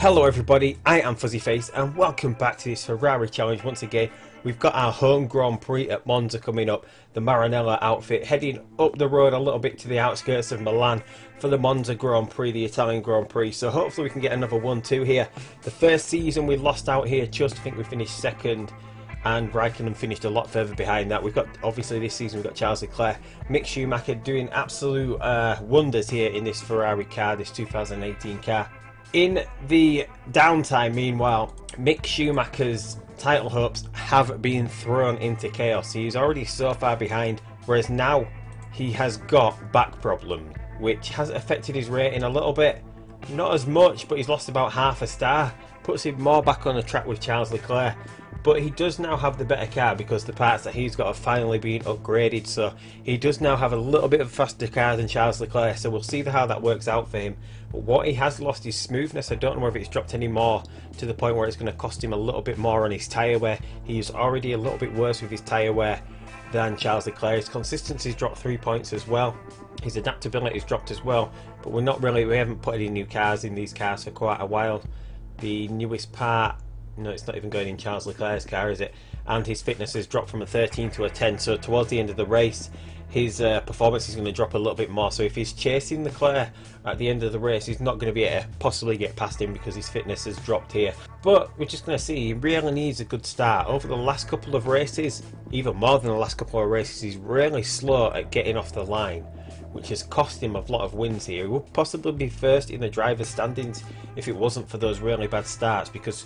Hello everybody, I am Fuzzyface and welcome back to this Ferrari challenge once again. We've got our home Grand Prix at Monza coming up, the Maranello outfit heading up the road a little bit to the outskirts of Milan for the Monza Grand Prix, the Italian Grand Prix. So hopefully we can get another 1-2 here. The first season we lost out here, just I think we finished second and Raikkonen finished a lot further behind that. We've got, obviously this season we've got Charles Leclerc, Mick Schumacher doing absolute wonders here in this Ferrari car, this 2018 car. In the downtime, meanwhile, Mick Schumacher's title hopes have been thrown into chaos. He's already so far behind, whereas now he has got back problems, which has affected his rating a little bit. Not as much, but he's lost about half a star. Puts him more back on the track with Charles Leclerc. But he does now have the better car because the parts that he's got have finally been upgraded. So he does now have a little bit of a faster car than Charles Leclerc. So we'll see how that works out for him. But what he has lost is smoothness. I don't know whether it's dropped any more to the point where it's going to cost him a little bit more on his tyre wear. He's already a little bit worse with his tyre wear than Charles Leclerc. His consistency's dropped 3 points as well. His adaptability's dropped as well. But we haven't put any new cars in these cars for quite a while. The newest part, no, it's not even going in Charles Leclerc's car, is it? And his fitness has dropped from a 13 to a 10. So towards the end of the race, his performance is going to drop a little bit more. So if he's chasing Leclerc at the end of the race, he's not going to be able to possibly get past him because his fitness has dropped here. But we're just going to see, he really needs a good start. Over the last couple of races, even more than the last couple of races, he's really slow at getting off the line, which has cost him a lot of wins here. He would possibly be first in the driver's standings if it wasn't for those really bad starts, because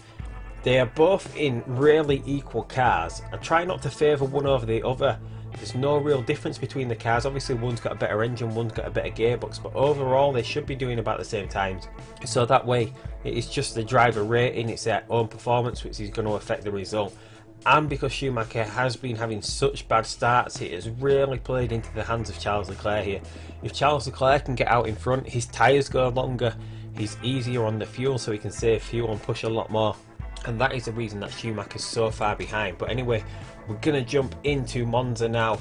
they are both in really equal cars. I try not to favour one over the other. There's no real difference between the cars. Obviously one's got a better engine, one's got a better gearbox, but overall they should be doing about the same times. So that way it is just the driver rating, it's their own performance which is going to affect the result. And because Schumacher has been having such bad starts, it has really played into the hands of Charles Leclerc here. If Charles Leclerc can get out in front, his tyres go longer, he's easier on the fuel, so he can save fuel and push a lot more. And that is the reason that Schumacher's so far behind. But anyway, we're going to jump into Monza now.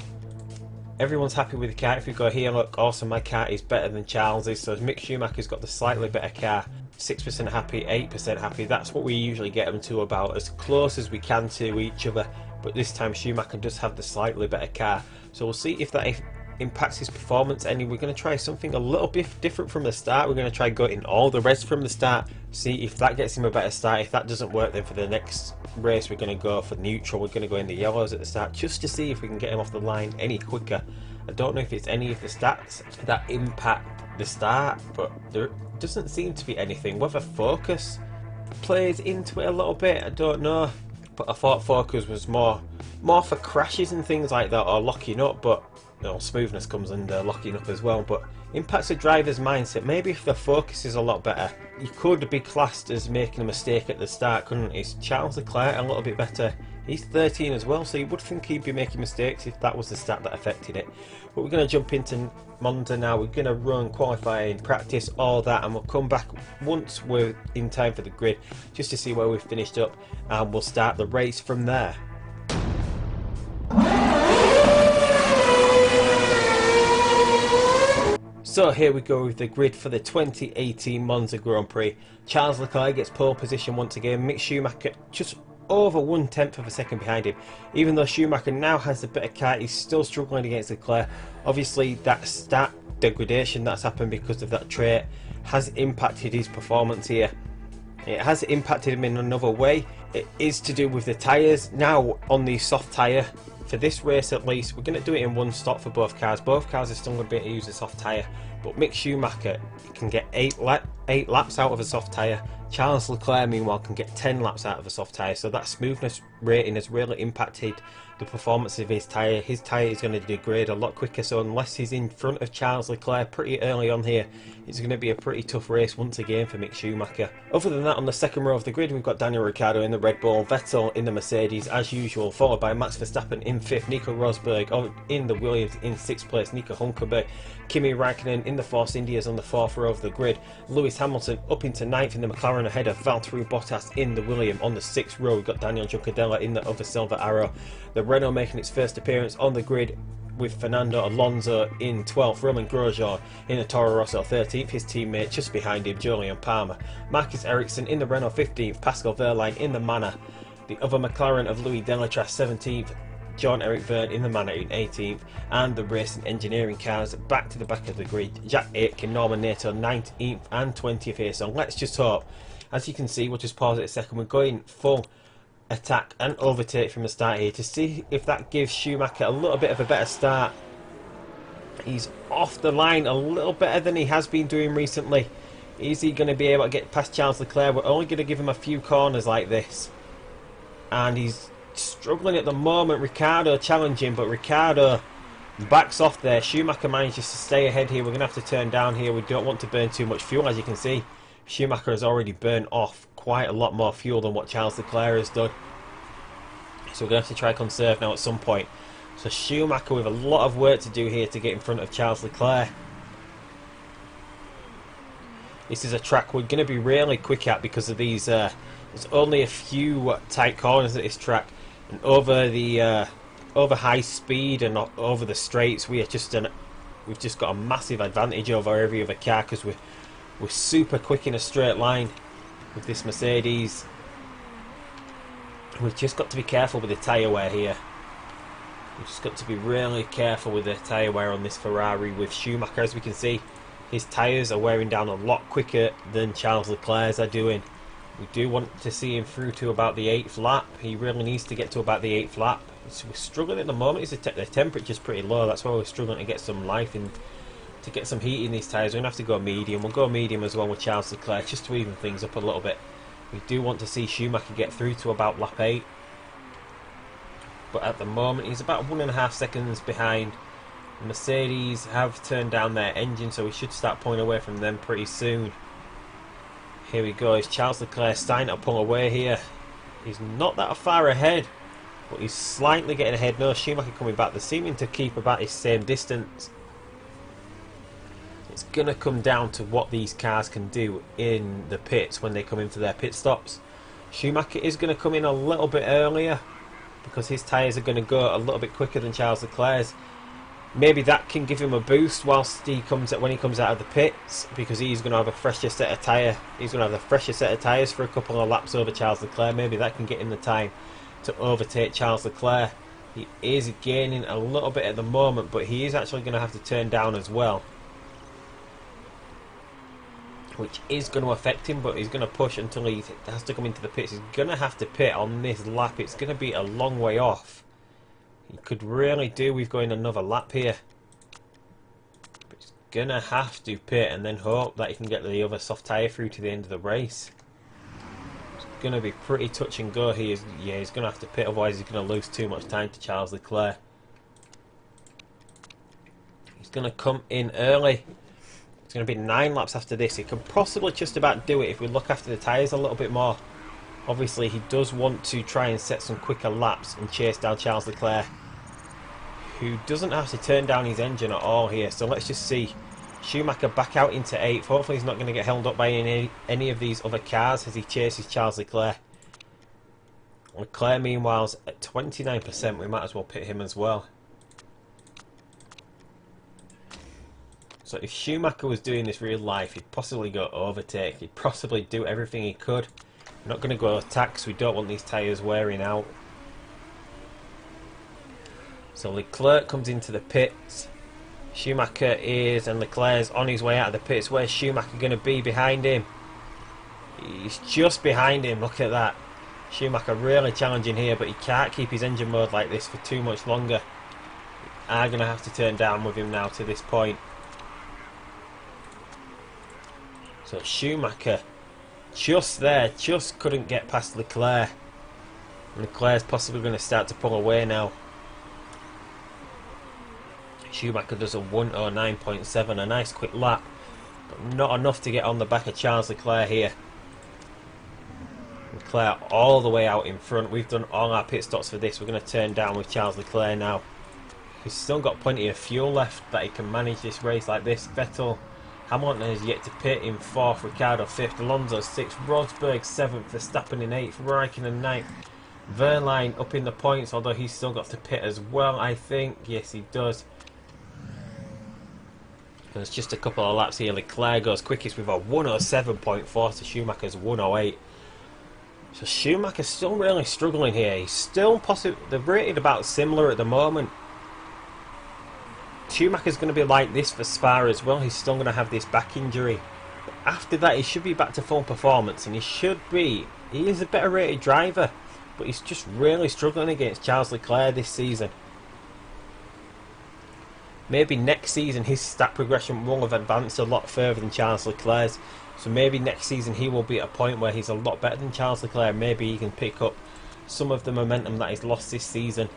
Everyone's happy with the car. If we go here, look, awesome, my car is better than Charles's. So Mick Schumacher's got the slightly better car. 6% happy, 8% happy. That's what we usually get them to, about as close as we can to each other. But this time Schumacher does have the slightly better car. So we'll see if that impacts his performance any. We're going to try something a little bit different from the start. We're going to try going all the reds from the start, see if that gets him a better start. If that doesn't work, then for the next race we're going to go for neutral. We're going to go in the yellows at the start just to see if we can get him off the line any quicker. I don't know if it's any of the stats that impact the start, but there doesn't seem to be anything. Whether focus plays into it a little bit, I don't know. But I thought focus was more for crashes and things like that, or locking up, but smoothness comes under locking up as well. But impacts the driver's mindset. Maybe if the focus is a lot better, he could be classed as making a mistake at the start, couldn't he? Charles Leclerc a little bit better. He's 13 as well, so you would think he'd be making mistakes if that was the stat that affected it. But we're going to jump into Monza now. We're going to run qualifying, practice, all that, and we'll come back once we're in time for the grid just to see where we've finished up, and we'll start the race from there. So here we go with the grid for the 2018 Monza Grand Prix. Charles Leclerc gets pole position once again. Mick Schumacher just over 1/10 of a second behind him. Even though Schumacher now has the better car, he's still struggling against Leclerc. Obviously that stat degradation that's happened because of that trait has impacted his performance here. It has impacted him in another way. It is to do with the tyres. Now on the soft tyre, for this race at least, we're going to do it in one stop for both cars. Both cars are still going to be able to use a soft tyre, but Mick Schumacher can get 8 laps out of a soft tyre. Charles Leclerc meanwhile can get 10 laps out of a soft tyre. So that smoothness rating has really impacted the performance of his tyre. His tyre is going to degrade a lot quicker, so unless he's in front of Charles Leclerc pretty early on here, it's going to be a pretty tough race once again for Mick Schumacher. Other than that, on the second row of the grid we've got Daniel Ricciardo in the Red Bull, Vettel in the Mercedes as usual, followed by Max Verstappen in 5th, Nico Rosberg in the Williams in 6th place, Nico Hulkenberg, Kimi Raikkonen in the Force Indias on the 4th row of the grid, Lewis Hamilton up into 9th in the McLaren ahead of Valtteri Bottas in the Williams on the 6th row. We've got Daniel Ricciardo in the other Silver Arrow. The Renault making its first appearance on the grid with Fernando Alonso in 12th, Roman Grosjean in the Toro Rosso 13th, his teammate just behind him, Julian Palmer. Marcus Ericsson in the Renault 15th, Pascal Wehrlein in the Manor. The other McLaren of Louis Delatraz 17th, John-Eric Verne in the Manor in 18th, and the racing engineering cars back to the back of the grid. Jack Aitken, Norman Nato 19th and 20th here, so let's just hope. As you can see, we'll just pause it a second, we're going full attack and overtake from the start here to see if that gives Schumacher a little bit of a better start. He's off the line a little better than he has been doing recently. Is he going to be able to get past Charles Leclerc? We're only going to give him a few corners like this. And he's struggling at the moment. Ricciardo challenging, but Ricciardo backs off there. Schumacher manages to stay ahead here. We're going to have to turn down here. We don't want to burn too much fuel. As you can see, Schumacher has already burned off quite a lot more fuel than what Charles Leclerc has done. So we're going to have to try conserve now at some point. So Schumacher with a lot of work to do here to get in front of Charles Leclerc. This is a track we're going to be really quick at because of these. There's only a few tight corners at this track, and over the over high speed and over the straights, we've just got a massive advantage over every other car because we're super quick in a straight line with this Mercedes. We've just got to be careful with the tyre wear here. We've just got to be really careful with the tyre wear on this Ferrari with Schumacher. As we can see, his tyres are wearing down a lot quicker than Charles Leclerc's are doing. We do want to see him through to about the 8th lap. He really needs to get to about the 8th lap. So we're struggling at the moment. The temperature's pretty low. That's why we're struggling to get some life in, to get some heat in these tyres. We're going to have to go medium. We'll go medium as well with Charles Leclerc just to even things up a little bit. We do want to see Schumacher get through to about lap 8. But at the moment he's about 1.5 seconds behind. The Mercedes have turned down their engine, so we should start pulling away from them pretty soon. Here we go. Is Charles Leclerc starting to pull away here? He's not that far ahead, but he's slightly getting ahead. No, Schumacher coming back. They're seeming to keep about his same distance. It's going to come down to what these cars can do in the pits when they come in for their pit stops. Schumacher is going to come in a little bit earlier because his tyres are going to go a little bit quicker than Charles Leclerc's. Maybe that can give him a boost whilst when he comes out of the pits, because he's going to have a fresher set of tyre. He's going to have the fresher set of tyres for a couple of laps over Charles Leclerc. Maybe that can get him the time to overtake Charles Leclerc. He is gaining a little bit at the moment, but he is actually going to have to turn down as well, which is going to affect him. But he's going to push until he has to come into the pits. He's going to have to pit on this lap. It's going to be a long way off. He could really do with going another lap here. But he's going to have to pit and then hope that he can get the other soft tyre through to the end of the race. It's going to be pretty touch and go here. Yeah, he's going to have to pit, otherwise he's going to lose too much time to Charles Leclerc. He's going to come in early. It's going to be 9 laps after this. He can possibly just about do it if we look after the tyres a little bit more. Obviously, he does want to try and set some quicker laps and chase down Charles Leclerc, who doesn't have to turn down his engine at all here. So let's just see. Schumacher back out into 8th. Hopefully he's not going to get held up by any of these other cars as he chases Charles Leclerc. Leclerc, meanwhile, is at 29%. We might as well pit him as well. So if Schumacher was doing this real life, he'd possibly go overtake. He'd possibly do everything he could. We're not going to go attack because we don't want these tyres wearing out. So Leclerc comes into the pits. Schumacher is, and Leclerc's on his way out of the pits. Where's Schumacher going to be? Behind him. He's just behind him. Look at that. Schumacher really challenging here, but he can't keep his engine mode like this for too much longer. We are going to have to turn down with him now to this point. So Schumacher just there, just couldn't get past Leclerc. Leclerc's possibly going to start to pull away now. Schumacher does a 109.7, a nice quick lap, but not enough to get on the back of Charles Leclerc here. Leclerc all the way out in front. We've done all our pit stops for this. We're going to turn down with Charles Leclerc now. He's still got plenty of fuel left that he can manage this race like this. Vettel, Hamilton has yet to pit in 4th, Ricciardo 5th, Alonso 6th, Rosberg 7th, Verstappen in 8th, Raikkonen 9th, Verline up in the points, although he's still got to pit as well, I think. Yes, he does. There's just a couple of laps here. Leclerc goes quickest with a 107.4 to Schumacher's 108. So Schumacher's still really struggling here. He's still possibly, they're rated about similar at the moment. Schumacher's going to be like this for Spa as well. He's still going to have this back injury. But after that, he should be back to full performance, and he is a better rated driver, but he's just really struggling against Charles Leclerc this season. Maybe next season his stat progression will have advanced a lot further than Charles Leclerc's. So maybe next season he will be at a point where he's a lot better than Charles Leclerc. Maybe he can pick up some of the momentum that he's lost this season.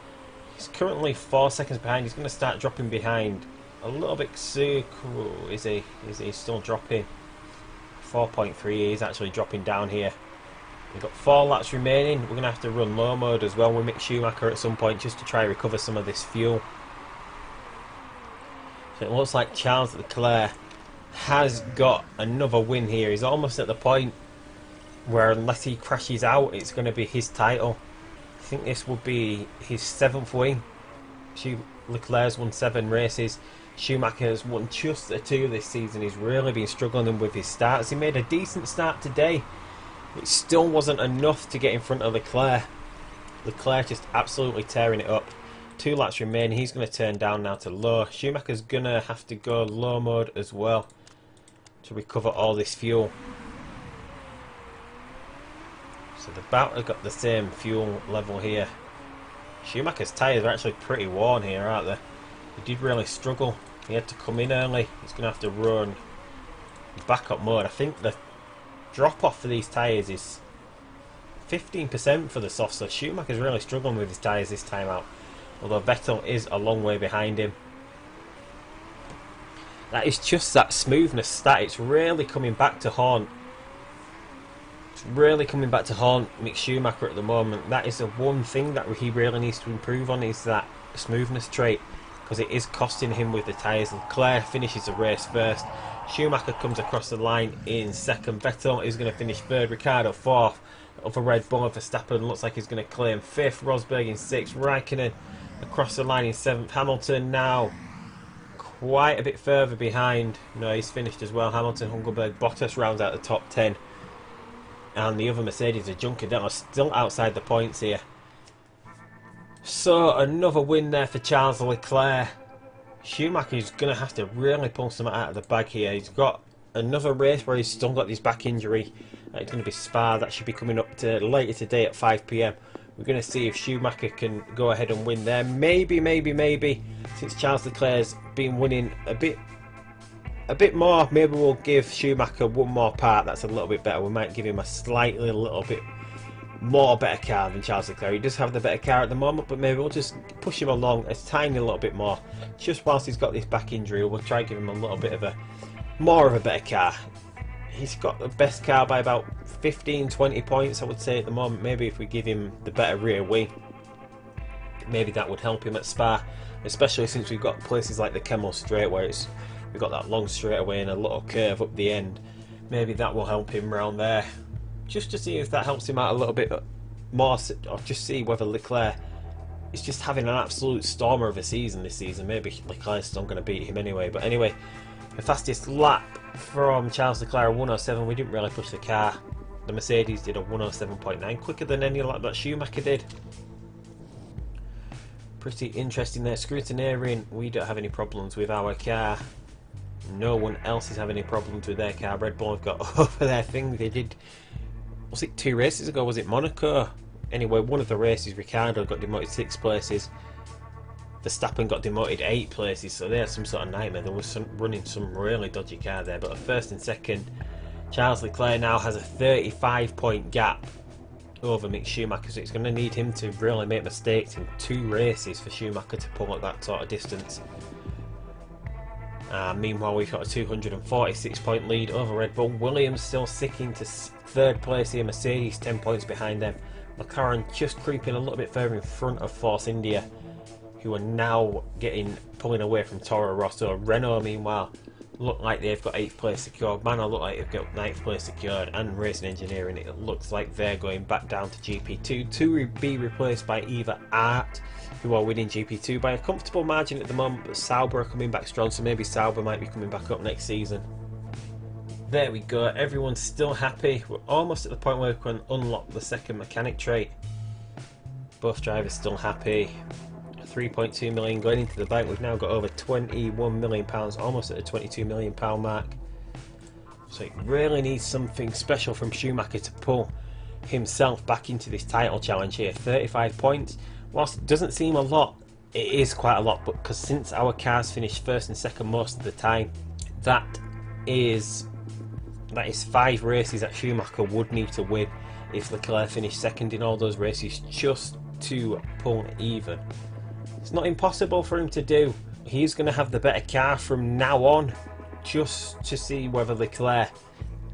He's currently 4 seconds behind. He's going to start dropping behind a little bit soon. Is he still dropping? 4.3. He's actually dropping down here. We've got 4 laps remaining. We're going to have to run low mode as well with Mick Schumacher at some point just to try and recover some of this fuel. So it looks like Charles Leclerc has got another win here. He's almost at the point where unless he crashes out, it's going to be his title. I think this will be his 7th win. Leclerc's won 7 races. Schumacher's won just the 2 this season. He's really been struggling with his starts. He made a decent start today. It still wasn't enough to get in front of Leclerc. Leclerc just absolutely tearing it up. 2 laps remain. He's going to turn down now to low. Schumacher's going to have to go low mode as well to recover all this fuel. So they've about got the same fuel level here. Schumacher's tyres are actually pretty worn here, aren't they? He did really struggle. He had to come in early. He's going to have to run backup mode. I think the drop off for these tyres is 15% for the soft, so Schumacher's really struggling with his tyres this time out. Although Vettel is a long way behind him. That is just that smoothness stat. It's really coming back to haunt. It's really coming back to haunt Mick Schumacher at the moment. That is the one thing that he really needs to improve on, is that smoothness trait, because it is costing him with the tyres. Leclerc finishes the race first. Schumacher comes across the line in second. Vettel is going to finish third. Ricciardo fourth. Of a Red Bull, Verstappen looks like he's going to claim fifth. Rosberg in sixth. Raikkonen across the line in seventh. Hamilton now quite a bit further behind. No, he's finished as well. Hamilton, Hungerberg, Bottas rounds out the top 10. And the other Mercedes, the Junker, are still outside the points here. So another win there for Charles Leclerc. Schumacher's going to have to really pull something out of the bag here. He's got another race where he's still got this back injury. It's going to be Spa. That should be coming up to later today at 5 PM. We're going to see if Schumacher can go ahead and win there. Maybe, since Charles Leclerc's been winning a bit more, maybe we'll give Schumacher one more part. That's a little bit better. We might give him a little bit more better car than Charles Leclerc. He does have the better car at the moment, but maybe we'll just push him along a tiny little bit more. Just whilst he's got this back injury, we'll try and give him a little bit of more of a better car. He's got the best car by about 15-20 points, I would say, at the moment. Maybe if we give him the better rear wing, maybe that would help him at Spa, especially since we've got places like the Kemmel Straight where we've got that long straightaway and a little curve up the end. Maybe that will help him around there, just to see if that helps him out a little bit more, or just see whether Leclerc is just having an absolute stormer of a season this season. Maybe Leclerc's still going to beat him anyway. But anyway, the fastest lap from Charles Leclerc, 107. We didn't really push the car. The Mercedes did a 107.9, quicker than any lap that Schumacher did. Pretty interesting there. Scrutineering, we don't have any problems with our car. No one else is having any problems with their car. Red Bull have got over their thing. They did, was it 2 races ago? Was it Monaco? Anyway, one of the races, Ricciardo got demoted 6 places. Verstappen got demoted 8 places, so they had some sort of nightmare. There was running some really dodgy car there. But at first and second, Charles Leclerc now has a 35-point gap over Mick Schumacher, so it's going to need him to really make mistakes in 2 races for Schumacher to pull up that sort of distance. Meanwhile, we've got a 246-point lead over Red Bull. Williams still sticking to 3rd place here. Mercedes 10 points behind them. McLaren just creeping a little bit further in front of Force India, who are now pulling away from Toro Rosso. Renault, meanwhile, look like they've got 8th place secured. Manor look like they've got 9th place secured, and Racing Engineering, it looks like they're going back down to GP2 to be replaced by either Art, who are winning GP2 by a comfortable margin at the moment, but Sauber are coming back strong, so maybe Sauber might be coming back up next season. There we go, everyone's still happy. We're almost at the point where we can unlock the second mechanic trait. Both drivers still happy. 3.2 million going into the bank. We've now got over 21 million pounds, almost at the 22 million pound mark. So it really needs something special from Schumacher to pull himself back into this title challenge here. 35 points, whilst it doesn't seem a lot, it is quite a lot, but because since our cars finished first and second most of the time, that is 5 races that Schumacher would need to win if Leclerc finished second in all those races just to pull even. It's not impossible for him to do. He's going to have the better car from now on, just to see whether Leclerc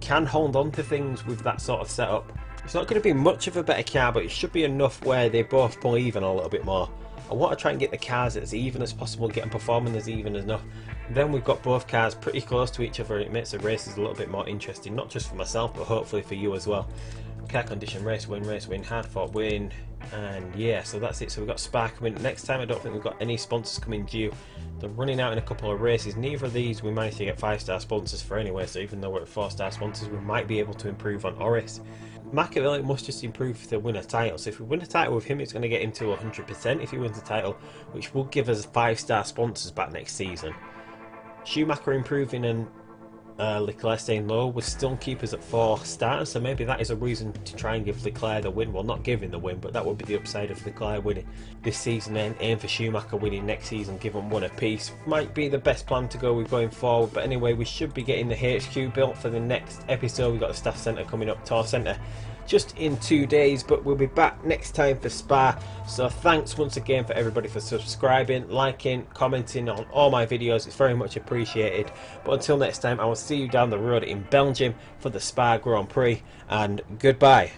can hold on to things with that sort of setup. It's not going to be much of a better car, but it should be enough where they both pull even a little bit more. I want to try and get the cars as even as possible, get them performing as even as enough. Then we've got both cars pretty close to each other, and it makes the races a little bit more interesting, not just for myself, but hopefully for you as well. Car condition, race win, hard fought win, and yeah, so that's it. So we've got Spa coming next time. I don't think we've got any sponsors coming due. They're running out in a couple of races. Neither of these we managed to get 5-star sponsors for anyway, so even though we're at 4-star sponsors, we might be able to improve on Oris. Machiavelli must just improve to win a title, so if we win a title with him, it's going to get him to 100% if he wins the title, which will give us 5-star sponsors back next season. Schumacher improving and Leclerc staying low would still keep us at 4 stars, so maybe that is a reason to try and give Leclerc the win. Well, not giving the win, but that would be the upside of Leclerc winning this season, and aim for Schumacher winning next season, give them 1 apiece. Might be the best plan to go with going forward, but anyway, we should be getting the HQ built for the next episode. We've got the staff centre coming up, Tour Centre, just in 2 days, but we'll be back next time for Spa. So thanks once again for everybody for subscribing, liking, commenting on all my videos. It's very much appreciated. But until next time, I will see you down the road in Belgium for the Spa Grand Prix, and goodbye.